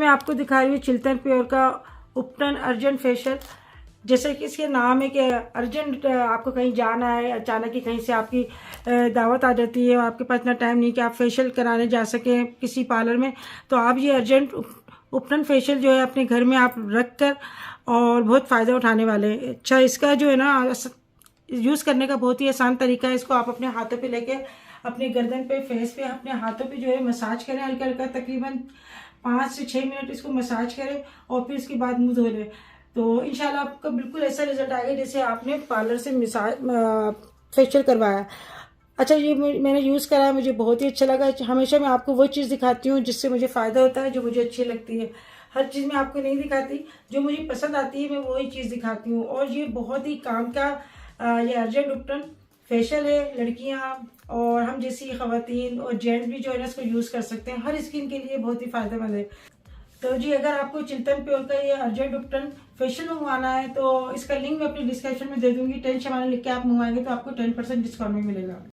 मैं आपको दिखा रही हूँ चिल्तन प्योर का उपटन अर्जेंट फेशियल। जैसे कि इसके नाम है कि अर्जेंट आपको कहीं जाना है, अचानक ही कहीं से आपकी दावत आ जाती है और आपके पास इतना टाइम नहीं कि आप फेशियल कराने जा सकें किसी पार्लर में, तो आप ये अर्जेंट उपटन फेशियल जो है अपने घर में आप रख कर और बहुत फ़ायदा उठाने वाले हैं। अच्छा, इसका जो है ना यूज़ करने का बहुत ही आसान तरीका है। इसको आप अपने हाथों पे लेके अपने गर्दन पे, फेस पे, अपने हाथों पे जो है मसाज करें हल्का हल्का, तकरीबन 5 से 6 मिनट इसको मसाज करें और फिर इसके बाद मुंह धो लें। तो इंशाल्लाह आपको बिल्कुल ऐसा रिजल्ट आएगा जैसे आपने पार्लर से फेशियल करवाया। अच्छा, ये मैंने यूज़ करा है, मुझे बहुत ही अच्छा लगा। हमेशा मैं आपको वो चीज़ दिखाती हूँ जिससे मुझे फ़ायदा होता है, जो मुझे अच्छी लगती है। हर चीज़ मैं आपको नहीं दिखाती, जो मुझे पसंद आती है मैं वही चीज़ दिखाती हूँ। और ये बहुत ही काम का ये अर्जेंट उपटन फेशियल है। लड़कियाँ और हम जैसी ख़वातीन और जेंट्स भी जो है ना इसको यूज़ कर सकते हैं। हर स्किन के लिए बहुत ही फ़ायदेमंद है। तो जी, अगर आपको चिल्तन प्योर का ये अर्जेंट उपटन फेशियल मंगवाना है तो इसका लिंक मैं अपने डिस्क्रिप्शन में दे दूंगी। 10 शमाना लिख के आप मंगवाएंगे तो आपको 10% डिस्काउंट भी मिलेगा।